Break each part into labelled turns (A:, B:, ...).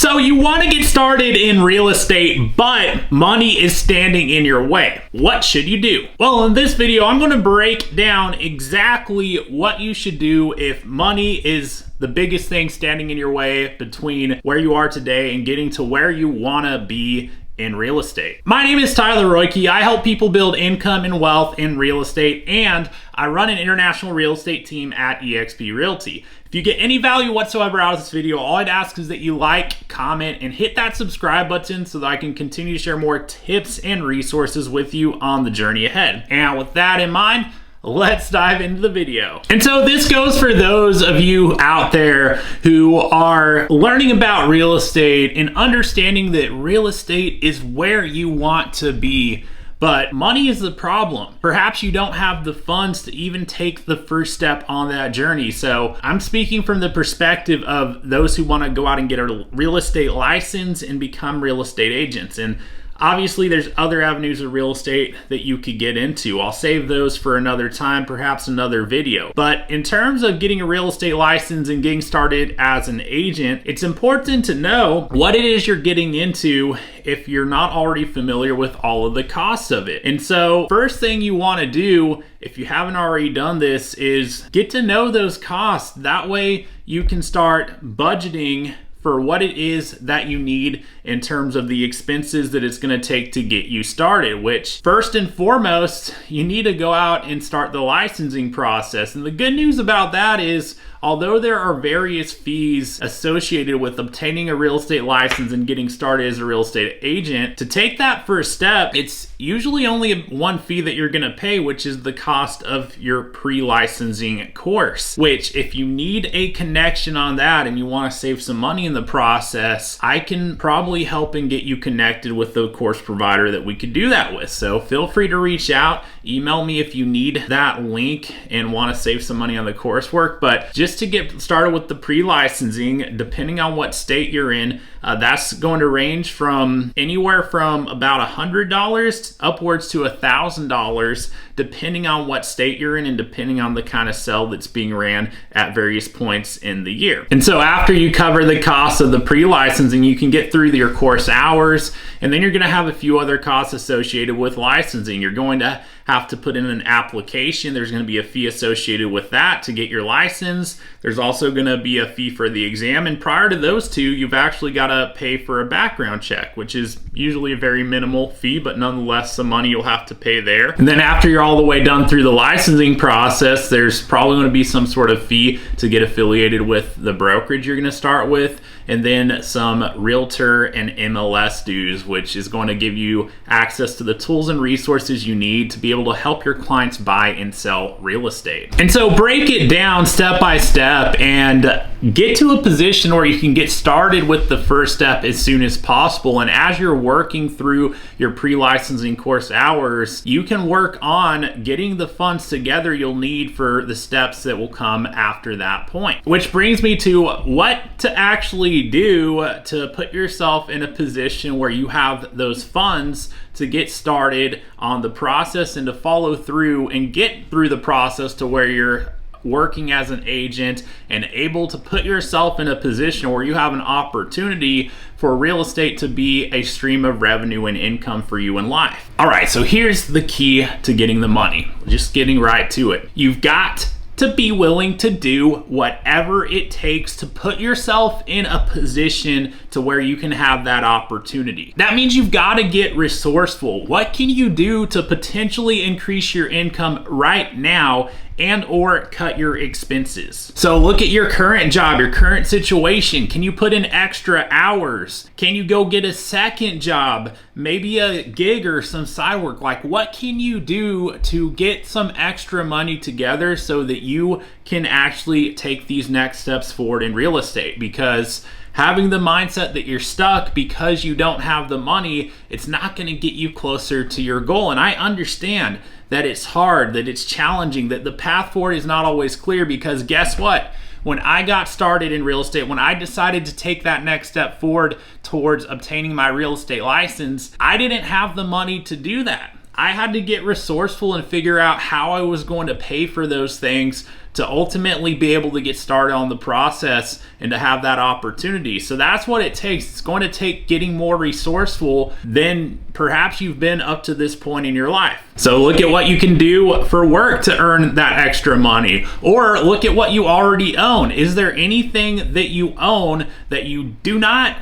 A: So you want to get started in real estate, but money is standing in your way. What should you do? Well, in this video, I'm going to break down exactly what you should do if money is the biggest thing standing in your way between where you are today and getting to where you want to be in real estate. My name is Tyler Roicki. I help people build income and wealth in real estate, and I run an international real estate team at eXp Realty. If you get any value whatsoever out of this video, all I'd ask is that you like, comment, and hit that subscribe button so that I can continue to share more tips and resources with you on the journey ahead. And with that in mind, let's dive into the video. And so this goes for those of you out there who are learning about real estate and understanding that real estate is where you want to be, but money is the problem. Perhaps you don't have the funds to even take the first step on that journey. So I'm speaking from the perspective of those who want to go out and get a real estate license and become real estate agents. And obviously, there's other avenues of real estate that you could get into. I'll save those for another time, perhaps another video. But in terms of getting a real estate license and getting started as an agent, it's important to know what it is you're getting into if you're not already familiar with all of the costs of it. And so first thing you want to do, if you haven't already done this, is get to know those costs. That way you can start budgeting for what it is that you need in terms of the expenses that it's going to take to get you started, which first and foremost, you need to go out and start the licensing process. And the good news about that is, although there are various fees associated with obtaining a real estate license and getting started as a real estate agent, to take that first step, it's usually only one fee that you're going to pay, which is the cost of your pre-licensing course, which if you need a connection on that and you want to save some money in the process, I can probably help and get you connected with the course provider that we could do that with. So feel free to reach out, email me if you need that link and want to save some money on the coursework. But just to get started with the pre-licensing, depending on what state you're in, that's going to range from anywhere from about $100 upwards to $1,000, depending on what state you're in and depending on the kind of sale that's being ran at various points in the year. And so after you cover the cost of the pre-licensing, you can get through your course hours, and then you're going to have a few other costs associated with licensing. You're going to have to put in an application. There's going to be a fee associated with that to get your license. There's also going to be a fee for the exam. And prior to those two, you've actually got to pay for a background check, which is usually a very minimal fee, but nonetheless some money you'll have to pay there. And then after you're all the way done through the licensing process, there's probably going to be some sort of fee to get affiliated with the brokerage you're going to start with, and then some realtor and MLS dues, which is going to give you access to the tools and resources you need to be able to help your clients buy and sell real estate. And so break it down step by step and get to a position where you can get started with the first step as soon as possible. And as you're working through your pre-licensing course hours, you can work on getting the funds together you'll need for the steps that will come after that point. Which brings me to what to actually do to put yourself in a position where you have those funds to get started on the process and to follow through and get through the process to where you're working as an agent and able to put yourself in a position where you have an opportunity for real estate to be a stream of revenue and income for you in life. All right, so here's the key to getting the money. Just getting right to it. You've got to be willing to do whatever it takes to put yourself in a position to where you can have that opportunity. That means you've got to get resourceful. What can you do to potentially increase your income right now and or cut your expenses? So look at your current job, your current situation. Can you put in extra hours? Can you go get a second job, maybe a gig or some side work? Like, what can you do to get some extra money together so that you can actually take these next steps forward in real estate? Because having the mindset that you're stuck because you don't have the money, it's not going to get you closer to your goal. And I understand that it's hard, that it's challenging, that the path forward is not always clear, because guess what? When I got started in real estate, when I decided to take that next step forward towards obtaining my real estate license, I didn't have the money to do that. I had to get resourceful and figure out how I was going to pay for those things to ultimately be able to get started on the process and to have that opportunity. So that's what it takes. It's going to take getting more resourceful than perhaps you've been up to this point in your life. So look at what you can do for work to earn that extra money, or look at what you already own. Is there anything that you own that you do not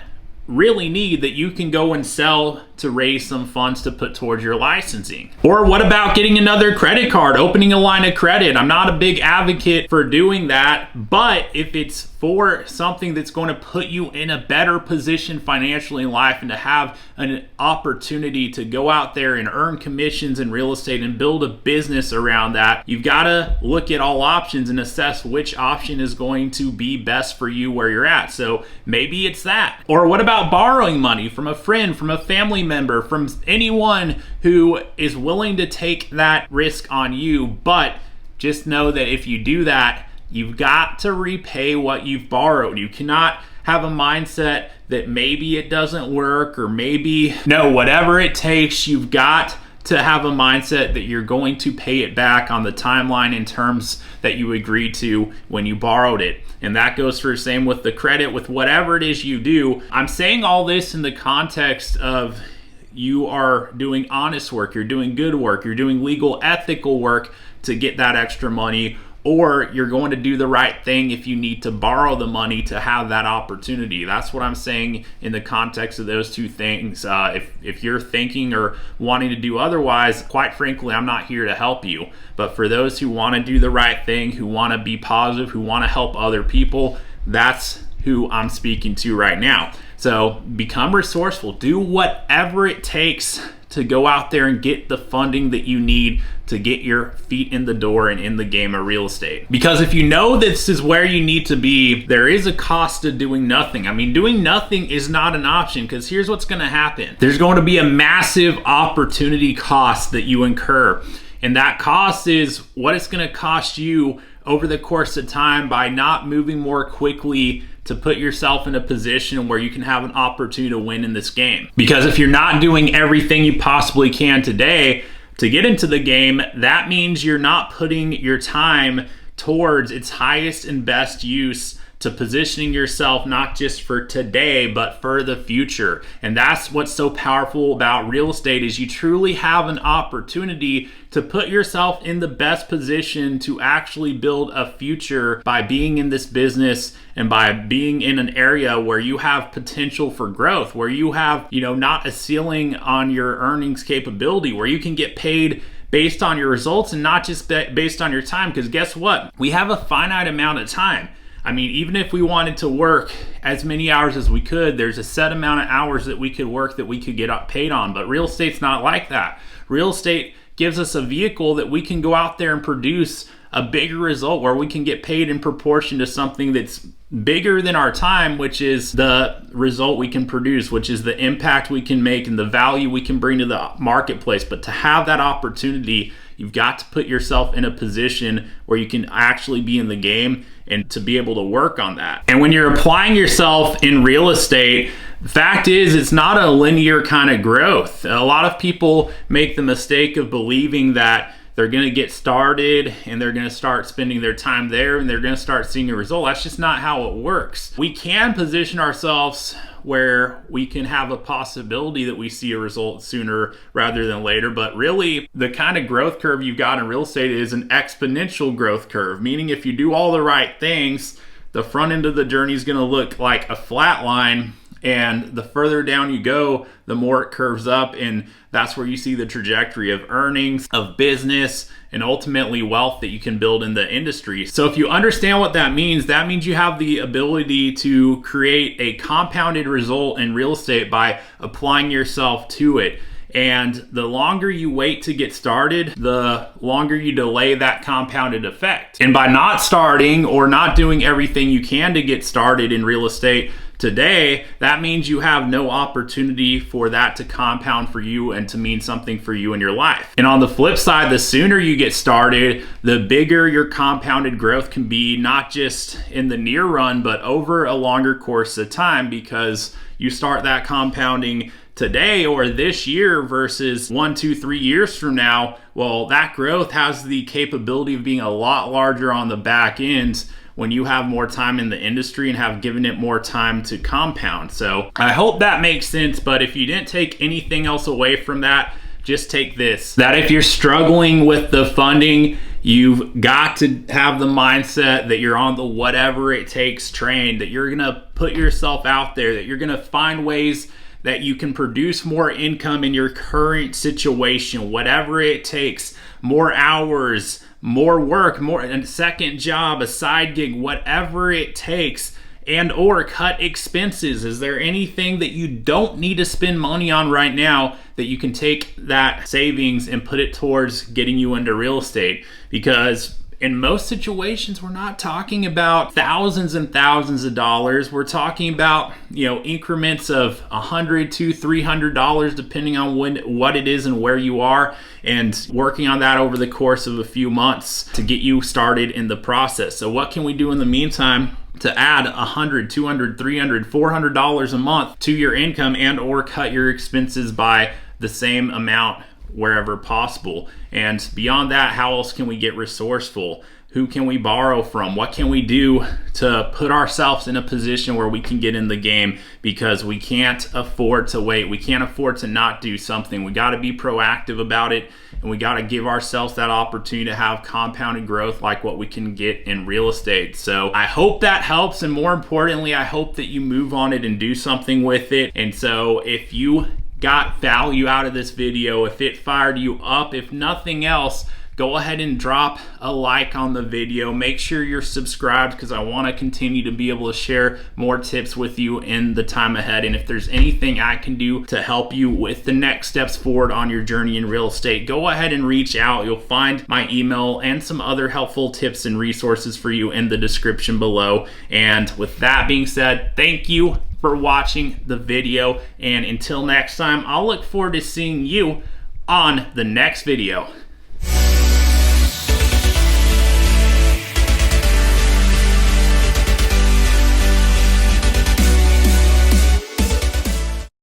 A: really need that you can go and sell to raise some funds to put towards your licensing? Or what about getting another credit card, opening a line of credit? I'm not a big advocate for doing that, but if it's for something that's going to put you in a better position financially in life and to have an opportunity to go out there and earn commissions in real estate and build a business around that, you've got to look at all options and assess which option is going to be best for you where you're at. So maybe it's that. Or what about borrowing money from a friend, from a family member, from anyone who is willing to take that risk on you? But just know that if you do that, you've got to repay what you've borrowed. You cannot have a mindset that maybe it doesn't work, or maybe, no, whatever it takes, you've got to have a mindset that you're going to pay it back on the timeline in terms that you agreed to when you borrowed it. And that goes for the same with the credit, with whatever it is you do. I'm saying all this in the context of you are doing honest work, you're doing good work, you're doing legal, ethical work to get that extra money, or you're going to do the right thing if you need to borrow the money to have that opportunity. That's what I'm saying in the context of those two things. If you're thinking or wanting to do otherwise, quite frankly, I'm not here to help you. But for those who want to do the right thing, who want to be positive, who want to help other people, that's who I'm speaking to right now. So become resourceful. Do whatever it takes to go out there and get the funding that you need to get your feet in the door and in the game of real estate. Because if you know this is where you need to be, there is a cost to doing nothing. I mean, doing nothing is not an option, because here's what's going to happen. There's going to be a massive opportunity cost that you incur. And that cost is what it's going to cost you over the course of time by not moving more quickly to put yourself in a position where you can have an opportunity to win in this game. Because if you're not doing everything you possibly can today to get into the game, that means you're not putting your time towards its highest and best use to positioning yourself not just for today, but for the future. And that's what's so powerful about real estate, is you truly have an opportunity to put yourself in the best position to actually build a future by being in this business and by being in an area where you have potential for growth, where you have, not a ceiling on your earnings capability, where you can get paid based on your results and not just based on your time. Because guess what? We have a finite amount of time. I mean, even if we wanted to work as many hours as we could, there's a set amount of hours that we could work that we could get paid on. But real estate's not like that. Real estate gives us a vehicle that we can go out there and produce a bigger result, where we can get paid in proportion to something that's bigger than our time, which is the result we can produce, which is the impact we can make and the value we can bring to the marketplace. But to have that opportunity, you've got to put yourself in a position where you can actually be in the game and to be able to work on that. And when you're applying yourself in real estate, the fact is, it's not a linear kind of growth. A lot of people make the mistake of believing that they're going to get started and they're going to start spending their time there and they're going to start seeing a result. That's just not how it works. We can position ourselves where we can have a possibility that we see a result sooner rather than later, but really the kind of growth curve you've got in real estate is an exponential growth curve, meaning if you do all the right things, the front end of the journey is going to look like a flat line, and the further down you go, the more it curves up, and that's where you see the trajectory of earnings, of business, and ultimately wealth that you can build in the industry. So if you understand what that means you have the ability to create a compounded result in real estate by applying yourself to it. And the longer you wait to get started, the longer you delay that compounded effect. And by not starting or not doing everything you can to get started in real estate, today, that means you have no opportunity for that to compound for you and to mean something for you in your life. And on the flip side, the sooner you get started, the bigger your compounded growth can be, not just in the near run, but over a longer course of time, because you start that compounding today or this year versus 1, 2, 3 years from now. Well, that growth has the capability of being a lot larger on the back end when you have more time in the industry and have given it more time to compound. So I hope that makes sense, but if you didn't take anything else away from that, just take this: that if you're struggling with the funding, you've got to have the mindset that you're on the whatever it takes train, that you're gonna put yourself out there, that you're gonna find ways that you can produce more income in your current situation, whatever it takes, more hours, more work, more a second job, a side gig, whatever it takes, and or cut expenses. Is there anything that you don't need to spend money on right now that you can take that savings and put it towards getting you into real estate? Because in most situations, we're not talking about thousands and thousands of dollars. We're talking about, increments of $100 to $300, depending on what it is and where you are, and working on that over the course of a few months to get you started in the process. So what can we do in the meantime to add $100, $200, $300, $400 a month to your income and or cut your expenses by the same amount wherever possible? And beyond that, how else can we get resourceful? Who can we borrow from? What can we do to put ourselves in a position where we can get in the game? Because we can't afford to wait. We can't afford to not do something. We got to be proactive about it, and we got to give ourselves that opportunity to have compounded growth like what we can get in real estate. So I hope that helps, and more importantly, I hope that you move on it and do something with it. And so if you got value out of this video, if it fired you up, if nothing else, go ahead and drop a like on the video. Make sure you're subscribed, because I want to continue to be able to share more tips with you in the time ahead. And if there's anything I can do to help you with the next steps forward on your journey in real estate, go ahead and reach out. You'll find my email and some other helpful tips and resources for you in the description below. And with that being said, thank you for watching the video, and until next time, I'll look forward to seeing you on the next video.